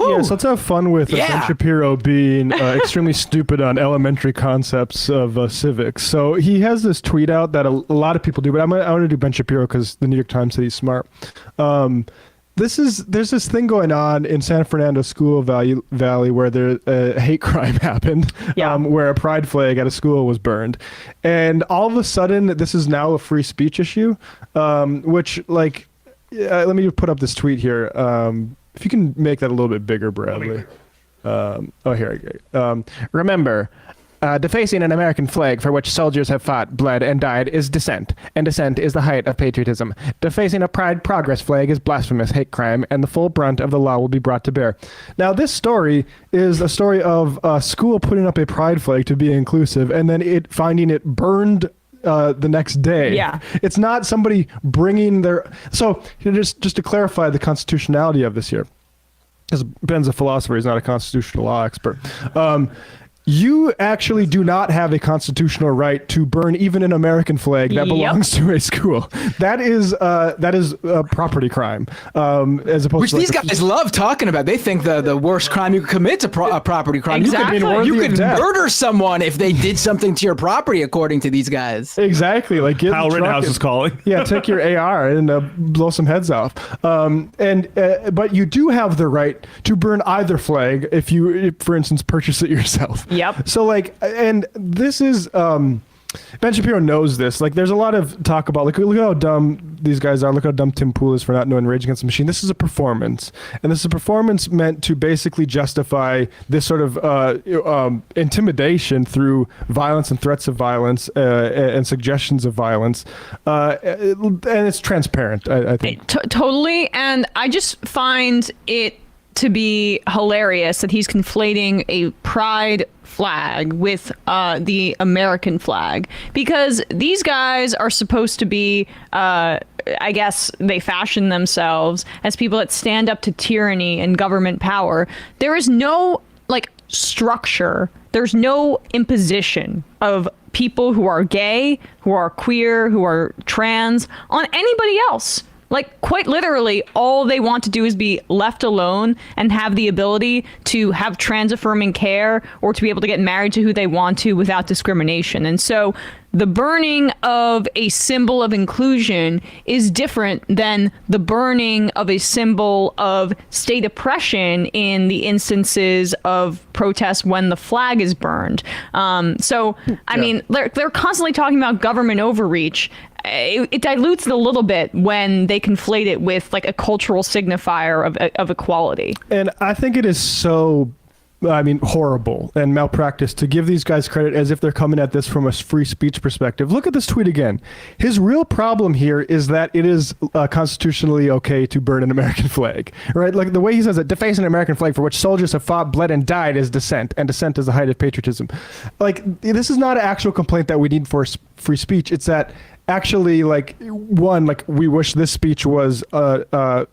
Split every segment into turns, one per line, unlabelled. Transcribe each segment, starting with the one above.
Yes, let's have fun with Ben Shapiro being extremely stupid on elementary concepts of civics. So he has this tweet out that a lot of people do, but I want to do Ben Shapiro because the New York Times said he's smart. There's this thing going on in San Fernando School Valley where a hate crime happened, where a pride flag at a school was burned, and all of a sudden this is now a free speech issue, which like, let me put up this tweet here. If you can make that a little bit bigger, Bradley. Here I go. Remember, defacing an American flag for which soldiers have fought, bled, and died is dissent, and dissent is the height of patriotism. Defacing a Pride Progress flag is blasphemous hate crime, and the full brunt of the law will be brought to bear. Now, this story is a story of a school putting up a pride flag to be inclusive, and then finding it burned the next day. Yeah. It's not somebody bringing their... So just to clarify the constitutionality of this here, because Ben's a philosopher, he's not a constitutional law expert. You actually do not have a constitutional right to burn even an American flag that belongs to a school. That is a property crime, as opposed
which
to
these guys love talking about. They think the worst crime you could commit is a property crime.
Exactly.
You could murder someone if they did something to your property, according to these guys.
Exactly. Like
Kyle Rittenhouse is calling.
Yeah, take your AR and blow some heads off. But you do have the right to burn either flag if you, for instance, purchase it yourself.
Yep.
So like, and this is, Ben Shapiro knows this. Like, there's a lot of talk about, like, look how dumb these guys are. Look how dumb Tim Pool is for not knowing Rage Against the Machine. This is a performance. And this is a performance meant to basically justify this sort of intimidation through violence and threats of violence and suggestions of violence. And it's transparent, I think.
Totally. And I just find it to be hilarious that he's conflating a pride flag with the American flag, because these guys are supposed to be, I guess they fashion themselves as people that stand up to tyranny and government power. There is no like structure. There's no imposition of people who are gay, who are queer, who are trans on anybody else. Like, quite literally, all they want to do is be left alone and have the ability to have trans-affirming care or to be able to get married to who they want to without discrimination. And so the burning of a symbol of inclusion is different than the burning of a symbol of state oppression in the instances of protests when the flag is burned. I mean, they're constantly talking about government overreach. It dilutes it a little bit when they conflate it with like a cultural signifier of equality.
And I think it is so, horrible and malpractice to give these guys credit as if they're coming at this from a free speech perspective. Look at this tweet again. His real problem here is that it is constitutionally okay to burn an American flag, right? Like the way he says it, deface an American flag for which soldiers have fought, bled, and died is dissent, and dissent is the height of patriotism. Like, this is not an actual complaint that we need for free speech. It's that actually, we wish this speech was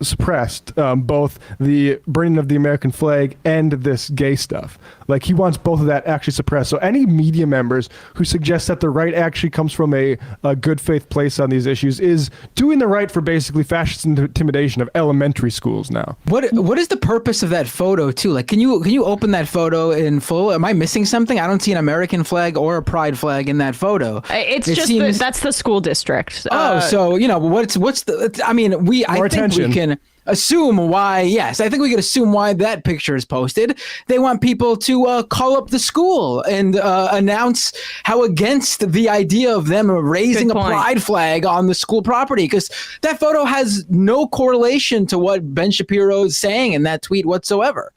suppressed, both the burning of the American flag and this gay stuff. Like, he wants both of that actually suppressed. So any media members who suggest that the right actually comes from a good faith place on these issues is doing the right for basically fascist intimidation of elementary schools now.
What is the purpose of that photo too? Like, can you open that photo in full? Am I missing something? I don't see an American flag or a pride flag in that photo.
That's the school district.
So what's the? I mean, I think we can assume why. Yes, I think we can assume why that picture is posted. They want people to call up the school and announce how against the idea of them raising a pride flag on the school property, because that photo has no correlation to what Ben Shapiro is saying in that tweet whatsoever.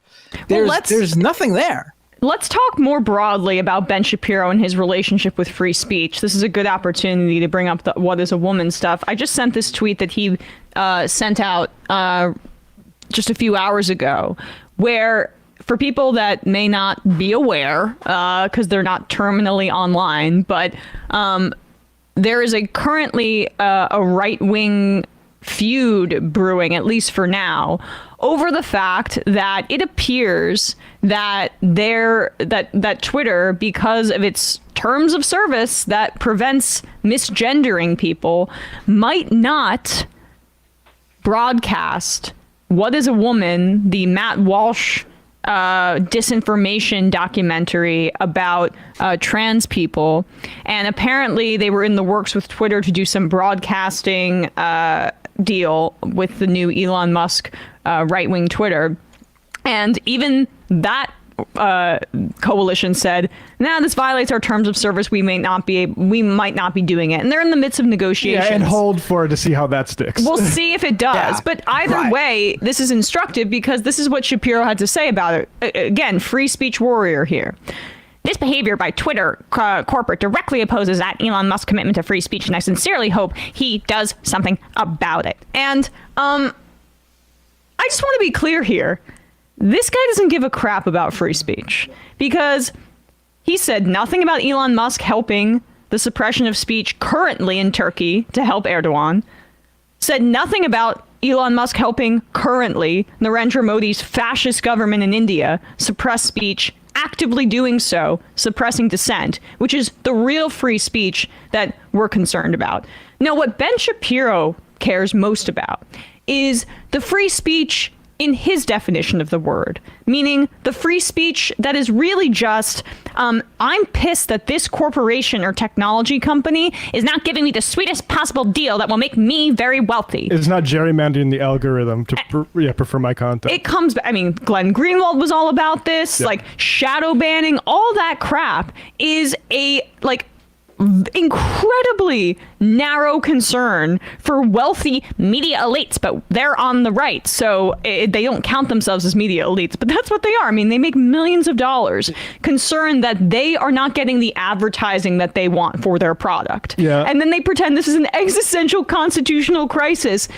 There's nothing there.
Let's talk more broadly about Ben Shapiro and his relationship with free speech. This is a good opportunity to bring up the what is a woman stuff. I just sent this tweet that he sent out just a few hours ago, where for people that may not be aware, because they're not terminally online, but there is currently a right-wing feud brewing, at least for now, over the fact that it appears that that Twitter, because of its terms of service that prevents misgendering people, might not broadcast What is a Woman, the Matt Walsh disinformation documentary about trans people, and apparently they were in the works with Twitter to do some broadcasting deal with the new Elon Musk right-wing Twitter, and even that coalition said, "Nah, this violates our terms of service. We might not be doing it." And they're in the midst of negotiations.
Yeah, and hold for it to see how that sticks.
We'll see if it does. Yeah, but either way, this is instructive because this is what Shapiro had to say about it. Again, free speech warrior here. This behavior by Twitter corporate directly opposes that Elon Musk's commitment to free speech, and I sincerely hope he does something about it. And I just want to be clear here. This guy doesn't give a crap about free speech because he said nothing about Elon Musk helping the suppression of speech currently in Turkey to help Erdogan, said nothing about Elon Musk helping currently Narendra Modi's fascist government in India suppress speech, actively doing so, suppressing dissent, which is the real free speech that we're concerned about. Now, what Ben Shapiro cares most about is the free speech in his definition of the word, meaning the free speech that is really just, I'm pissed that this corporation or technology company is not giving me the sweetest possible deal that will make me very wealthy.
It's not gerrymandering the algorithm to prefer my content.
It comes, I mean, Glenn Greenwald was all about this, like shadow banning, all that crap is a, incredibly narrow concern for wealthy media elites, but they're on the right, so they don't count themselves as media elites, but that's what they are. I mean, they make millions of dollars, concerned that they are not getting the advertising that they want for their product. And then they pretend this is an existential constitutional crisis.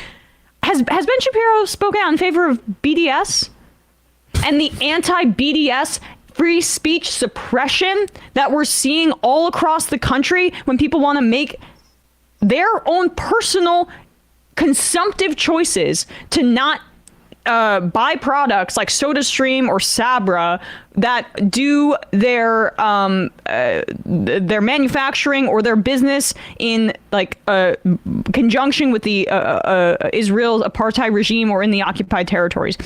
Has Ben Shapiro spoken out in favor of BDS and the anti-BDS free speech suppression that we're seeing all across the country when people want to make their own personal consumptive choices to not buy products like SodaStream or Sabra that do their manufacturing or their business in conjunction with the Israel's apartheid regime or in the occupied territories.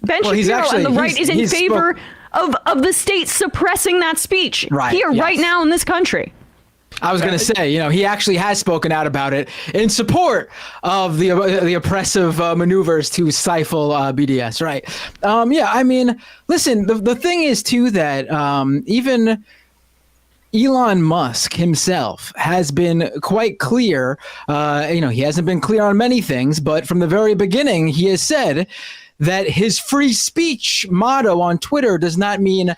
Ben Shapiro on the right is in favor of the state suppressing that speech right now in this country.
I was going to say, he actually has spoken out about it in support of the oppressive maneuvers to stifle BDS, right? I mean, listen, the thing is, too, that even Elon Musk himself has been quite clear. He hasn't been clear on many things, but from the very beginning, he has said that his free speech motto on Twitter does not mean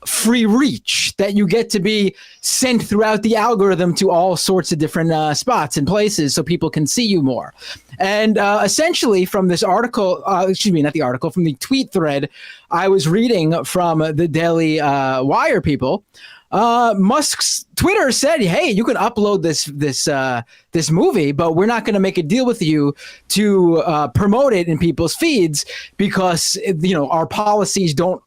free reach, that you get to be sent throughout the algorithm to all sorts of different spots and places so people can see you more. And essentially from this article, from the tweet thread I was reading from the Daily Wire people, Musk's Twitter said, "Hey, you can upload this movie, but we're not going to make a deal with you to promote it in people's feeds because our policies don't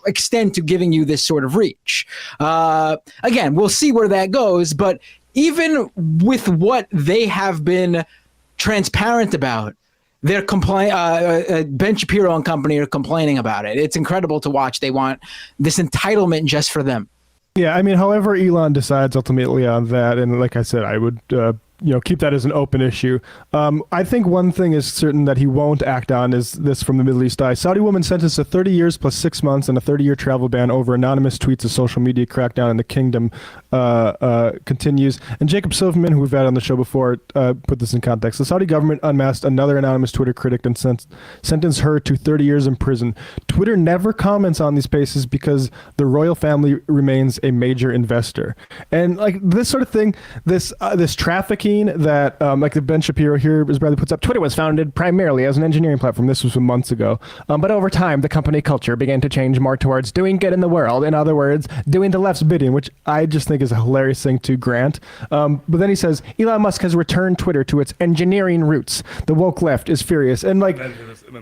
extend to giving you this sort of reach." Again, we'll see where that goes, but even with what they have been transparent about, they're Ben Shapiro and company are complaining about it. It's incredible to watch. They want this entitlement just for them.
Yeah, I mean, however Elon decides ultimately on that, and like I said, I would keep that as an open issue. I think one thing is certain that he won't act on is this from the Middle East Eye. Saudi woman sentenced to 30 years plus 6 months and a 30-year travel ban over anonymous tweets. A social media crackdown in the kingdom continues. And Jacob Silverman, who we've had on the show before, put this in context. The Saudi government unmasked another anonymous Twitter critic and sentenced her to 30 years in prison. Twitter never comments on these cases because the royal family remains a major investor. And like this sort of thing, this trafficking that like the Ben Shapiro here, as Bradley puts up, Twitter was founded primarily as an engineering platform. This was from months ago. But over time, the company culture began to change more towards doing good in the world. In other words, doing the left's bidding, which I just think is a hilarious thing to grant. But then he says, Elon Musk has returned Twitter to its engineering roots. The woke left is furious. And like, and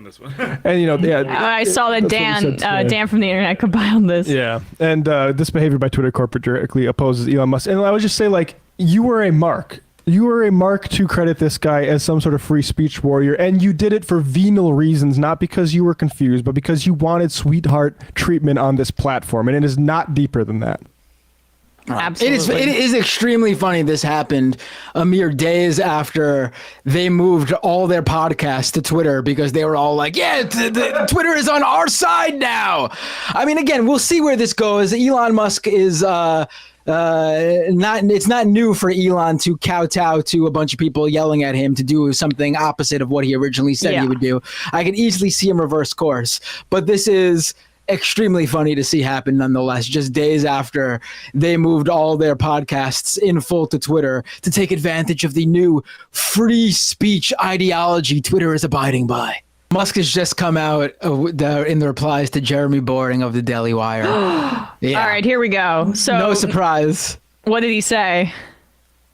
this one. And
I saw that Dan from the internet compiled this.
Yeah. And this behavior by Twitter corporate directly opposes Elon Musk. And I would just say, like, you were a mark. You were a mark to credit this guy as some sort of free speech warrior, and you did it for venal reasons, not because you were confused, but because you wanted sweetheart treatment on this platform, and it is not deeper than that.
Absolutely.
It is extremely funny this happened a mere days after they moved all their podcasts to Twitter because they were all like, yeah, Twitter is on our side now. I mean, again, we'll see where this goes. Elon Musk is it's not new for Elon to kowtow to a bunch of people yelling at him to do something opposite of what he originally said he would do. I can easily see him reverse course, but this is extremely funny to see happen nonetheless, just days after they moved all their podcasts in full to Twitter to take advantage of the new free speech ideology Twitter is abiding by. Musk has just come out in the replies to Jeremy Boring of the Daily Wire. Yeah.
All right, here we go. So
no surprise.
What did he say?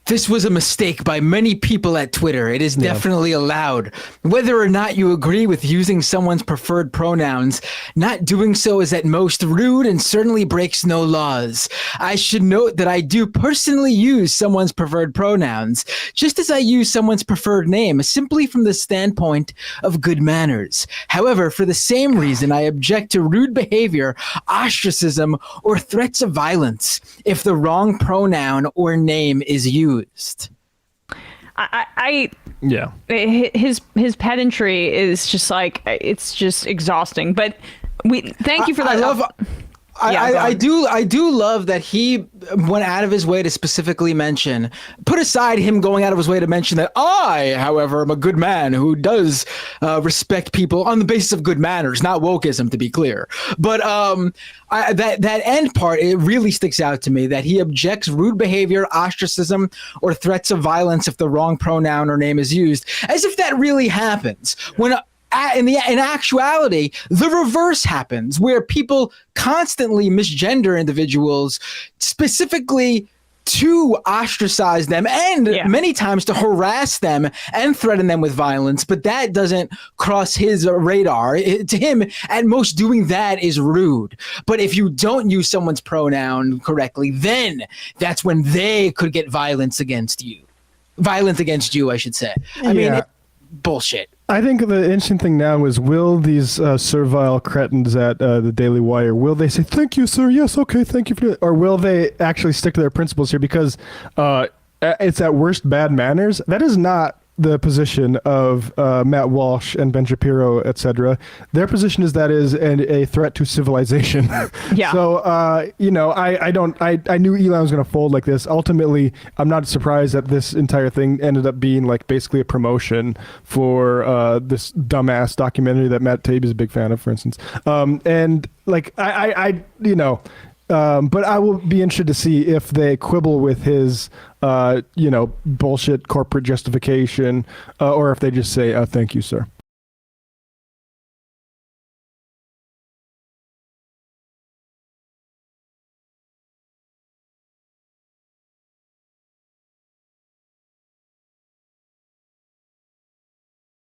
This was a mistake by many people at Twitter. It is definitely allowed. Whether or not you agree with using someone's preferred pronouns, not doing so is at most rude and certainly breaks no laws. I should note that I do personally use someone's preferred pronouns, just as I use someone's preferred name, simply from the standpoint of good manners. However, for the same reason, I object to rude behavior, ostracism, or threats of violence if the wrong pronoun or name is used.
His pedantry is just like, it's just exhausting. But thank you for that.
I do love that he went out of his way to specifically mention, put aside him going out of his way to mention that I, however, am a good man who does respect people on the basis of good manners, not wokeism, to be clear. But that end part, it really sticks out to me that he objects rude behavior, ostracism, or threats of violence if the wrong pronoun or name is used, as if that really happens. When in actuality, the reverse happens, where people constantly misgender individuals specifically to ostracize them and many times to harass them and threaten them with violence. But that doesn't cross his radar. To him, at most, doing that is rude. But if you don't use someone's pronoun correctly, then that's when they could get violence against you. Violence against you, I should say. I mean, bullshit.
I think the interesting thing now is, will these servile cretins at the Daily Wire, will they say, thank you, sir, yes, okay, thank you for that, or will they actually stick to their principles here? Because it's at worst bad manners. That is not the position of Matt Walsh and Ben Shapiro, etc. Their position is that is a threat to civilization.
Yeah.
So, I knew Elon was going to fold like this. Ultimately, I'm not surprised that this entire thing ended up being like basically a promotion for this dumbass documentary that Matt Taibbi is a big fan of, for instance. And like, but I will be interested to see if they quibble with his, bullshit corporate justification, or if they just say, thank you, sir.